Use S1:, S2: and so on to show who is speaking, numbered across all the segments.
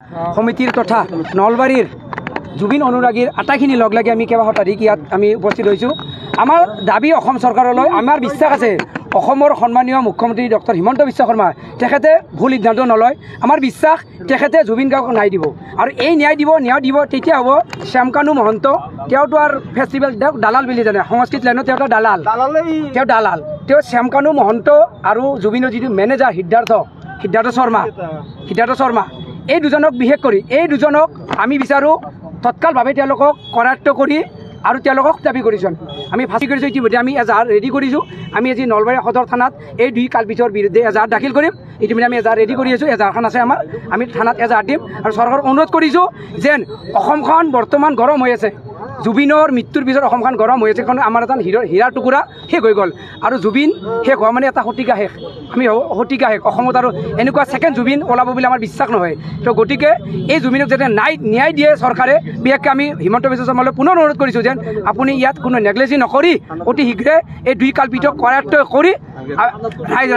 S1: সমিতিৰ তথা নলবাৰীৰ জুবিন অনুৰাগীৰ আটাইখিনি লগ লাগি আমি কেইবাশ তাৰিখ ইয়াত আমি উপস্থিত হৈছোঁ। আমাৰ দাবী অসম চৰকাৰলৈ আমাৰ বিশ্বাস আছে অসমৰ সন্মানীয় মুখ্যমন্ত্ৰী ডক্টৰ হিমন্ত বিশ্ব শৰ্মা তেখেতে ভুল সিদ্ধান্ত নলয়। আমাৰ বিশ্বাস তেখেতে জুবিন গাৰ্গক ন্যায় দিব আৰু এই ন্যায় দিব তেতিয়া হ'ব শ্যামকানু মহন্ত। তেওঁতো আৰু ফেষ্টিভেল তেওঁক দালাল বুলি জানে, সংস্কৃত লাইনত তেওঁ দালাল। তেওঁ শ্যামকানু মহন্ত আৰু জুবিনৰ যিটো মেনেজাৰ সিদ্ধাৰ্থ শৰ্মা এই দুজনক বিশেষ কৰি এই দুজনক আমি বিচাৰোঁ তৎকালভাৱে তেওঁলোকক কৰায়ত্ব কৰি আৰু তেওঁলোকক দাবী কৰিছোঁ। আমি ফাঁচি কৰিছোঁ। ইতিমধ্যে আমি এজাহাৰ ৰেডি কৰিছোঁ। আমি আজি নলবাৰী সদৰ থানাত এই দুই কালপিছৰ বিৰুদ্ধে এজাহাৰ দাখিল কৰিম। ইতিমধ্যে আমি এজাহাৰ ৰেডি কৰি আছোঁ। এজাহাৰখন আছে আমাৰ, আমি থানাত এজাহাৰ দিম আৰু চৰকাৰক অনুৰোধ কৰিছোঁ যেন অসমখন বৰ্তমান গৰম হৈ আছে। জুবিনৰ মৃত্যুৰ পিছত অসমখন গৰম হৈ আছে, কাৰণ আমাৰ এটা হীৰাৰ টুকুৰা শেষ হৈ গ'ল আৰু জুবিন শেষ হোৱা মানে এটা শতিকা শেষ। আমি শতিকা শেষ অসমত আৰু এনেকুৱা ছেকেণ্ড জুবিন ওলাব বুলি আমাৰ বিশ্বাস নহয়। তো গতিকে এই জুবিনক যাতে ন্যায় দিয়ে চৰকাৰে, বিশেষকৈ আমি হিমন্ত বিশ্ব শৰ্মালৈ পুনৰ অনুৰোধ কৰিছোঁ যেন আপুনি ইয়াত কোনো নেগলেজি নকৰি অতি শীঘ্ৰে এই দুই কালপিতক কৰায়ত্ব কৰি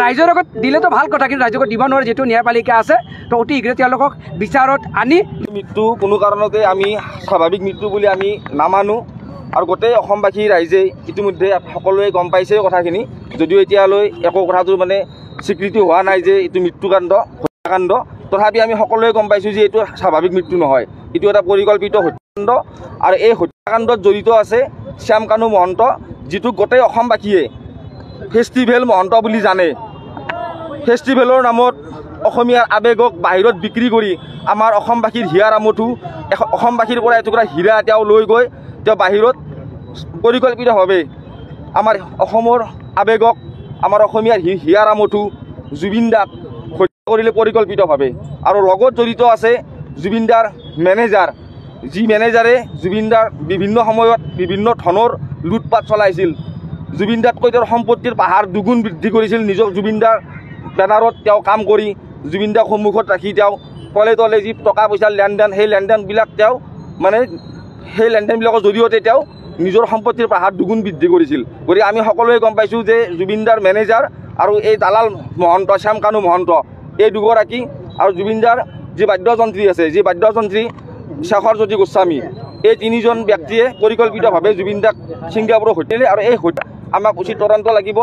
S1: ৰাইজৰ লগত দিলেতো ভাল কথা, কিন্তু ৰাইজক দিব নোৱাৰে যিহেতু ন্যায়পালিকা আছে। তো অতি শীঘ্ৰে তেওঁলোকক বিচাৰত আনি
S2: মৃত্যু কোনো কাৰণতে আমি স্বাভাৱিক মৃত্যু বুলি আমি নামানো আৰু গোটেই অসমবাসী ৰাইজে ইতিমধ্যে সকলোৱে গম পাইছে কথাখিনি, যদিও এতিয়ালৈ একো কথাটো মানে স্বীকৃতি হোৱা নাই যে এইটো মৃত্যুকাণ্ড হত্যাকাণ্ড। তথাপি আমি সকলোৱে গম পাইছোঁ যে এইটো স্বাভাৱিক মৃত্যু নহয়, এইটো এটা পৰিকল্পিত হত্যাকাণ্ড আৰু এই হত্যাকাণ্ডত জড়িত আছে শ্যামকানু মহন্ত, যিটো গোটেই অসমবাসীয়ে ফেষ্টিভেল মহন্ত বুলি জানে। ফেষ্টিভেলৰ নামত অসমীয়াৰ আৱেগক বাহিৰত বিক্ৰী কৰি আমাৰ অসমবাসীৰ হিয়াৰ আমঠু অসমবাসীৰ পৰা এটুকুৰা হীৰা তেওঁ লৈ গৈ তেওঁ বাহিৰত পৰিকল্পিতভাৱে আমাৰ অসমৰ আৱেগক আমাৰ অসমীয়াৰ হিয়াৰ আমঠু জুবিন দাক হত্যা কৰিলে পৰিকল্পিতভাৱে। আৰু লগত জড়িত আছে জুবিন দাৰ মেনেজাৰ, যি মেনেজাৰে জুবিন দাৰ বিভিন্ন সময়ত বিভিন্ন ধনৰ লুটপাট চলাইছিল। জুবিন দাতকৈ তেওঁৰ সম্পত্তিৰ পাহাৰ দুগুণ বৃদ্ধি কৰিছিল। নিজৰ জুবিন দাৰ বেনাৰত তেওঁ কাম কৰি জুবিন দাক সন্মুখত ৰাখি তেওঁ তলে যি টকা পইচাৰ লেনদেন, সেই লেনদেনবিলাক তেওঁ মানে সেই লেনদেনবিলাকৰ জৰিয়তে তেওঁ নিজৰ সম্পত্তিৰ পাহাৰ দুগুণ বৃদ্ধি কৰিছিল। গতিকে আমি সকলোৱে গম পাইছোঁ যে জুবিন দাৰ মেনেজাৰ আৰু এই দালাল মহন্ত শ্যামকানু মহন্ত এই দুগৰাকী আৰু জুবিন দাৰ যি বাদ্যযন্ত্ৰী আছে, যি বাদ্যযন্ত্ৰী শেখৰজ্যোতি গোস্বামী, এই তিনিজন ব্যক্তিয়ে পৰিকল্পিতভাৱে জুবিন দাক ছিংগাপুৰত হত্যালে আৰু এই হত্যা আমাক উচিত তদন্ত লাগিব।